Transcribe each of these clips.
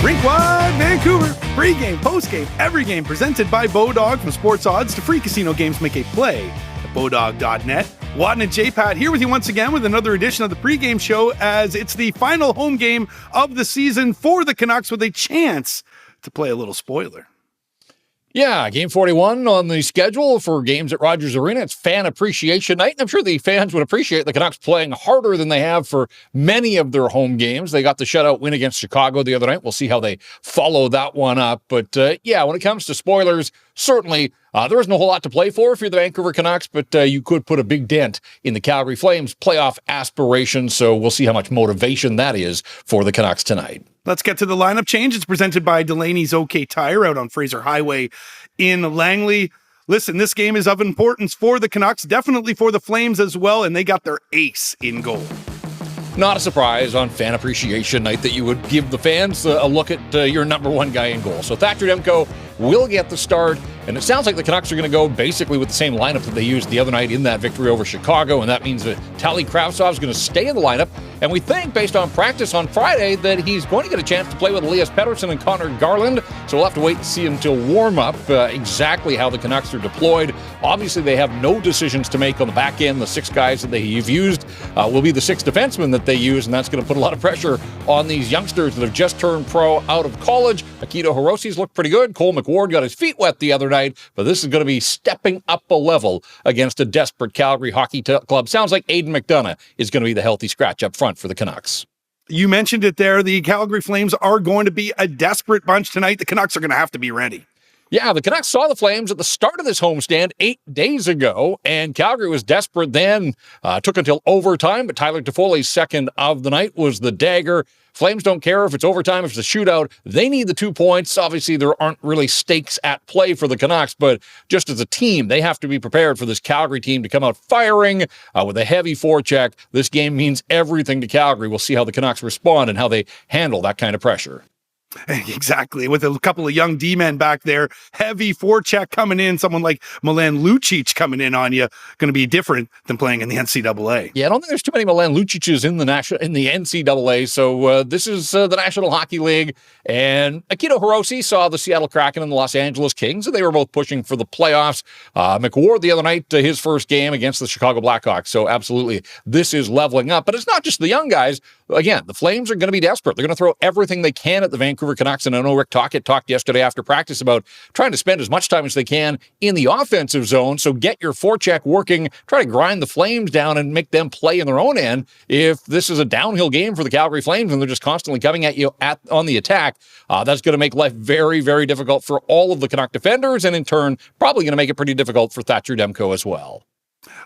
Rink Vancouver. Pre-game, post-game, every game presented by Bodog. From sports odds to free casino games, make a play at bodog.net. Wadden and JPat here with you once again with another edition of the pregame show as it's the final home game of the season for the Canucks with a chance to play a little spoiler. Yeah, Game 41 on the schedule for games at Rogers Arena. It's Fan Appreciation Night, and I'm sure the fans would appreciate the Canucks playing harder than they have for many of their home games. They got the shutout win against Chicago the other night. We'll see how they follow that one up. But yeah, when it comes to spoilers, certainly there isn't a whole lot to play for if you're the Vancouver Canucks, but you could put a big dent in the Calgary Flames' playoff aspirations. So we'll see how much motivation that is for the Canucks tonight. Let's get to the lineup change. It's presented by Delaney's OK Tire out on Fraser Highway in Langley. Listen, this game is of importance for the Canucks, definitely for the Flames as well, and they got their ace in goal. Not a surprise on Fan Appreciation Night that you would give the fans a look at your number one guy in goal. So Thatcher Demko will get the start, and it sounds like the Canucks are going to go basically with the same lineup that they used the other night in that victory over Chicago, and that means that Tali Kravtsov is going to stay in the lineup, and we think, based on practice on Friday, that he's going to get a chance to play with Elias Pettersson and Connor Garland, so we'll have to wait and see until warm-up exactly how the Canucks are deployed. Obviously, they have no decisions to make on the back end. The 6 guys that they've used will be the 6 defensemen that they use, and that's going to put a lot of pressure on these youngsters that have just turned pro out of college. Akito Hiroshi's looked pretty good. Cole McWard got his feet wet the other night, but this is going to be stepping up a level against a desperate Calgary hockey club. Sounds like Aidan McDonough is going to be the healthy scratch up front for the Canucks. You mentioned it there. The Calgary Flames are going to be a desperate bunch tonight. The Canucks are going to have to be ready. Yeah, the Canucks saw the Flames at the start of this homestand 8 days ago, and Calgary was desperate then. Took until overtime, but Tyler Toffoli's second of the night was the dagger. Flames don't care if it's overtime, if it's a shootout. They need the 2 points. Obviously, there aren't really stakes at play for the Canucks, but just as a team, they have to be prepared for this Calgary team to come out firing with a heavy forecheck. This game means everything to Calgary. We'll see how the Canucks respond and how they handle that kind of pressure. Exactly. With a couple of young D-men back there, heavy forecheck coming in, someone like Milan Lucic coming in on you, going to be different than playing in the NCAA. Yeah, I don't think there's too many Milan Lucic's in the NCAA, so this is the National Hockey League, and Akito Hiroshi saw the Seattle Kraken and the Los Angeles Kings, and they were both pushing for the playoffs. McWard the other night, his first game against the Chicago Blackhawks, so absolutely, this is leveling up, but it's not just the young guys. Again, the Flames are going to be desperate. They're going to throw everything they can at the Vancouver Canucks, and I know Rick Tocchet talked yesterday after practice about trying to spend as much time as they can in the offensive zone, so get your forecheck working, try to grind the Flames down and make them play in their own end. If this is a downhill game for the Calgary Flames and they're just constantly coming at you on the attack, that's going to make life very, very difficult for all of the Canuck defenders, and in turn, probably going to make it pretty difficult for Thatcher Demko as well.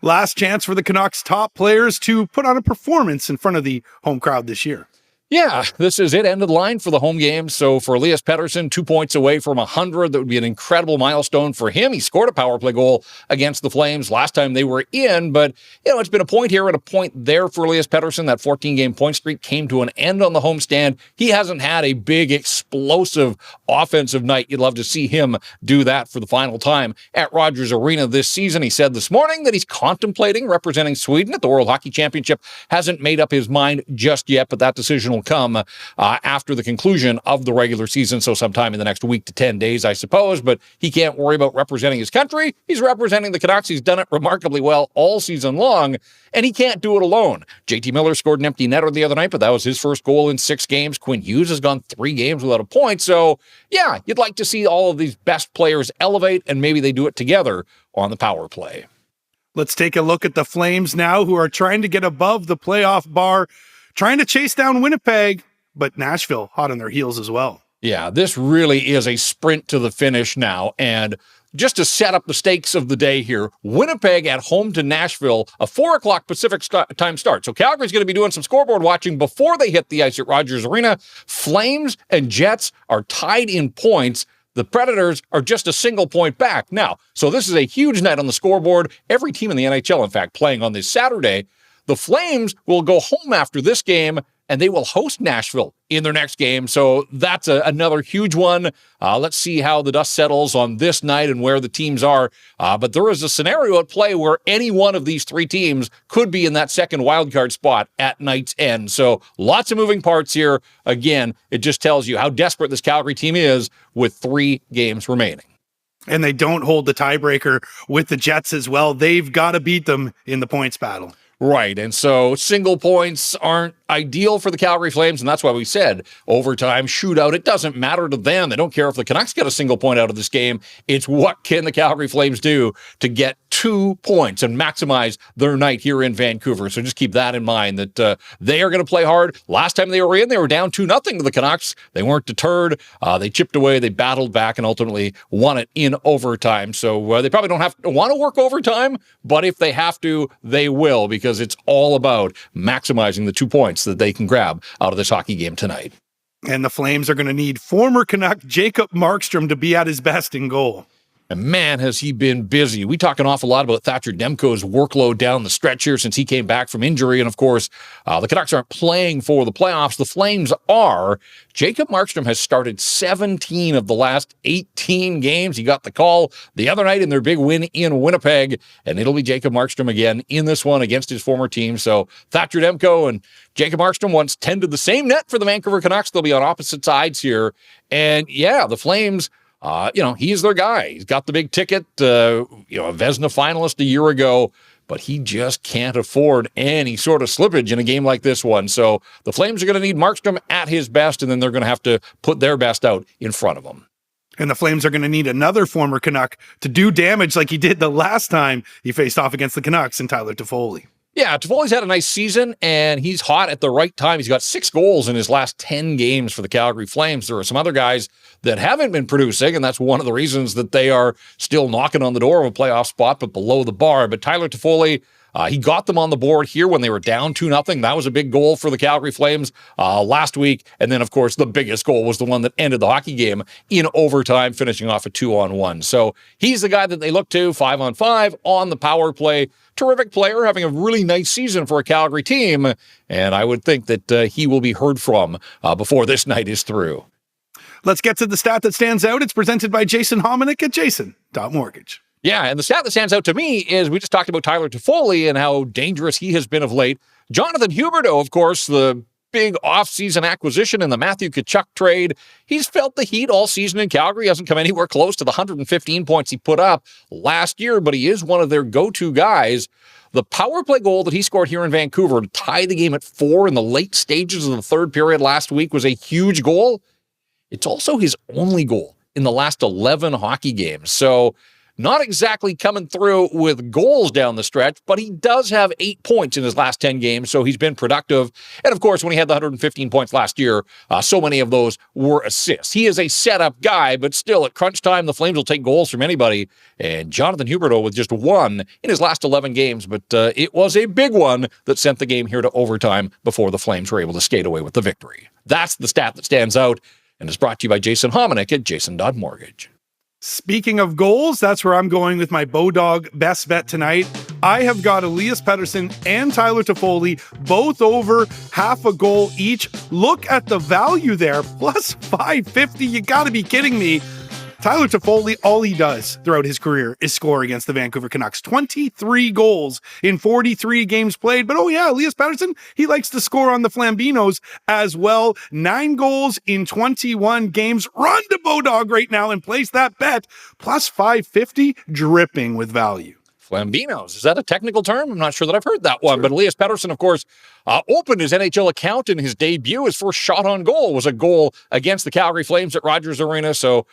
Last chance for the Canucks top players to put on a performance in front of the home crowd this year. Yeah, this is it. End of the line for the home game. So for Elias Pettersson, 2 points away from 100. That would be an incredible milestone for him. He scored a power play goal against the Flames last time they were in, but it's been a point here and a point there for Elias Pettersson. That 14-game point streak came to an end on the homestand. He hasn't had a big, explosive offensive night. You'd love to see him do that for the final time at Rogers Arena this season. He said this morning that he's contemplating representing Sweden at the World Hockey Championship. Hasn't made up his mind just yet, but that decision will come after the conclusion of the regular season, so sometime in the next week to 10 days, I suppose, but he can't worry about representing his country. He's representing the Canucks. He's done it remarkably well all season long, and he can't do it alone. JT Miller scored an empty netter the other night, but that was his first goal in 6 games. Quinn Hughes has gone 3 games without a point, so yeah, you'd like to see all of these best players elevate, and maybe they do it together on the power play. Let's take a look at the Flames now, who are trying to get above the playoff bar, trying to chase down Winnipeg, but Nashville hot on their heels as well. Yeah, this really is a sprint to the finish now, and just to set up the stakes of the day here, Winnipeg at home to Nashville, a 4 o'clock Pacific time start. So Calgary's going to be doing some scoreboard watching before they hit the ice at Rogers Arena. Flames and Jets are tied in points. The Predators are just a single point back. Now, so this is a huge night on the scoreboard. Every team in the NHL, in fact, playing on this Saturday. The Flames will go home after this game and they will host Nashville in their next game. So that's another huge one. Let's see how the dust settles on this night and where the teams are. But there is a scenario at play where any one of these three teams could be in that second wildcard spot at night's end. So lots of moving parts here. Again, it just tells you how desperate this Calgary team is with 3 games remaining. And they don't hold the tiebreaker with the Jets as well. They've got to beat them in the points battle. Right, and so single points aren't ideal for the Calgary Flames, and that's why we said overtime, shootout, it doesn't matter to them. They don't care if the Canucks get a single point out of this game. It's what can the Calgary Flames do to get 2 points and maximize their night here in Vancouver. So just keep that in mind, that they are going to play hard. Last time they were down 2-0 to the Canucks. They weren't deterred. They chipped away, they battled back, and ultimately won it in overtime. So they probably don't have to want to work overtime, but if they have to, they will, because it's all about maximizing the 2 points that they can grab out of this hockey game tonight. And the Flames are going to need former Canuck Jacob Markstrom to be at his best in goal. And man, has he been busy. We talk an awful lot about Thatcher Demko's workload down the stretch here since he came back from injury. And of course, the Canucks aren't playing for the playoffs. The Flames are. Jacob Markstrom has started 17 of the last 18 games. He got the call the other night in their big win in Winnipeg. And it'll be Jacob Markstrom again in this one against his former team. So Thatcher Demko and Jacob Markstrom once tended the same net for the Vancouver Canucks. They'll be on opposite sides here. And yeah, the Flames, he's their guy. He's got the big ticket, a Vezina finalist a year ago, but he just can't afford any sort of slippage in a game like this one. So the Flames are going to need Markstrom at his best, and then they're going to have to put their best out in front of him. And the Flames are going to need another former Canuck to do damage like he did the last time he faced off against the Canucks, in Tyler Toffoli. Yeah, Toffoli's had a nice season, and he's hot at the right time. He's got 6 goals in his last 10 games for the Calgary Flames. There are some other guys that haven't been producing, and that's one of the reasons that they are still knocking on the door of a playoff spot, but below the bar. But Tyler Toffoli, he got them on the board here when they were down 2-0. That was a big goal for the Calgary Flames last week. And then, of course, the biggest goal was the one that ended the hockey game in overtime, finishing off a 2-on-1. So he's the guy that they look to, 5-on-5 on the power play. Terrific player, having a really nice season for a Calgary team. And I would think that he will be heard from before this night is through. Let's get to the stat that stands out. It's presented by Jason Hominick at jason.mortgage. Yeah, and the stat that stands out to me is we just talked about Tyler Toffoli and how dangerous he has been of late. Jonathan Huberdeau, of course, the big offseason acquisition in the Matthew Tkachuk trade. He's felt the heat all season in Calgary. He hasn't come anywhere close to the 115 points he put up last year, but he is one of their go-to guys. The power play goal that he scored here in Vancouver to tie the game at 4 in the late stages of the third period last week was a huge goal. It's also his only goal in the last 11 hockey games. So not exactly coming through with goals down the stretch, but he does have 8 points in his last 10 games, so he's been productive. And of course, when he had the 115 points last year, so many of those were assists. He is a setup guy, but still, at crunch time, the Flames will take goals from anybody. And Jonathan Huberdeau with just 1 in his last 11 games, but it was a big one that sent the game here to overtime before the Flames were able to skate away with the victory. That's the stat that stands out, and is brought to you by Jason Hominick at jason.mortgage. Speaking of goals, that's where I'm going with my Bodog Best Bet tonight. I have got Elias Pettersson and Tyler Toffoli, both over half a goal each. Look at the value there, plus 550. You got to be kidding me. Tyler Toffoli, all he does throughout his career is score against the Vancouver Canucks. 23 goals in 43 games played. But oh yeah, Elias Pettersson, he likes to score on the Flambinos as well. 9 goals in 21 games. Run to Bodog right now and place that bet. Plus 550, dripping with value. Flambinos. Is that a technical term? I'm not sure that I've heard that one. Sure. But Elias Pettersson, of course, opened his NHL account in his debut. His first shot on goal was a goal against the Calgary Flames at Rogers Arena. So,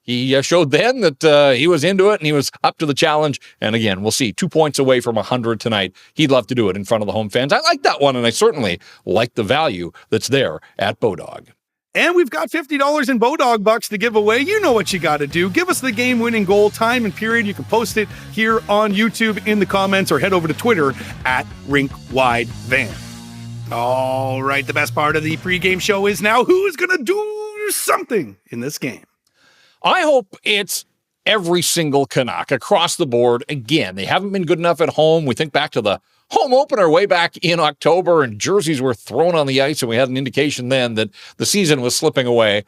he showed then that he was into it and he was up to the challenge. And again, we'll see 2 points away from 100 tonight. He'd love to do it in front of the home fans. I like that one, and I certainly like the value that's there at Bodog. And we've got $50 in Bodog bucks to give away. You know what you got to do. Give us the game-winning goal, time and period. You can post it here on YouTube in the comments or head over to Twitter at RinkWideVan. All right, the best part of the pregame show is now who's going to do something in this game. I hope it's every single Canuck across the board. Again, they haven't been good enough at home. We think back to the home opener way back in October, and jerseys were thrown on the ice, and we had an indication then that the season was slipping away.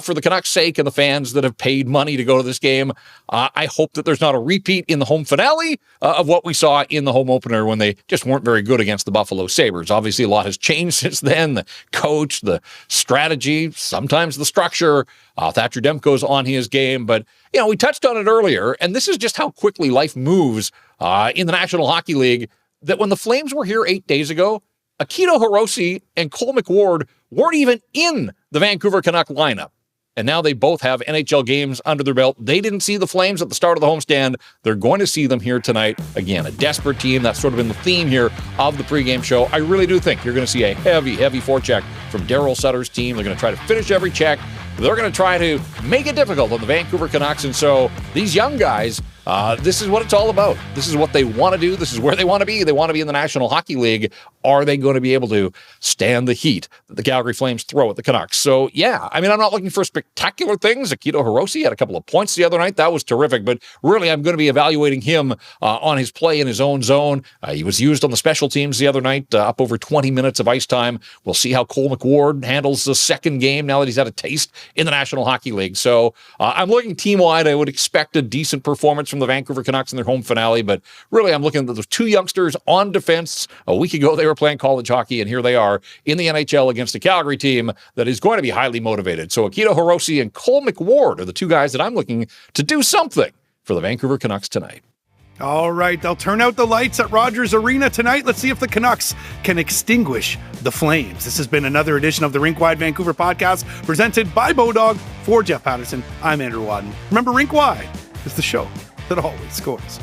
For the Canucks' sake and the fans that have paid money to go to this game, I hope that there's not a repeat in the home finale of what we saw in the home opener when they just weren't very good against the Buffalo Sabres. Obviously, a lot has changed since then. The coach, the strategy, sometimes the structure. Thatcher Demko's on his game. But, we touched on it earlier, and this is just how quickly life moves in the National Hockey League, that when the Flames were here 8 days ago, Akito Hirose and Cole McWard weren't even in the Vancouver Canuck lineup. And now they both have NHL games under their belt. They didn't see the Flames at the start of the homestand. They're going to see them here tonight. Again, a desperate team. That's sort of been the theme here of the pregame show. I really do think you're going to see a heavy, heavy forecheck from Darryl Sutter's team. They're going to try to finish every check. They're going to try to make it difficult on the Vancouver Canucks. And so these young guys, this is what it's all about. This is what they want to do. This is where they want to be. They want to be in the National Hockey League. Are they going to be able to stand the heat that the Calgary Flames throw at the Canucks? So, yeah, I'm not looking for spectacular things. Akito Hirose had a couple of points the other night. That was terrific. But really, I'm going to be evaluating him on his play in his own zone. He was used on the special teams the other night, up over 20 minutes of ice time. We'll see how Cole McWard handles the second game now that he's had a taste in the National Hockey League. So I'm looking team-wide. I would expect a decent performance from the Vancouver Canucks in their home finale, but really I'm looking at those two youngsters on defense. A week ago they were playing college hockey, and here they are in the NHL against a Calgary team that is going to be highly motivated. So Akito Hirose and Cole McWard are the two guys that I'm looking to do something for the Vancouver Canucks tonight. All right, they'll turn out the lights at Rogers Arena tonight. Let's see if the Canucks can extinguish the flames. This has been another edition of the Rink Wide Vancouver podcast presented by Bodog. For Jeff Patterson, I'm Andrew Wadden. Remember, Rink Wide is the show that always scores.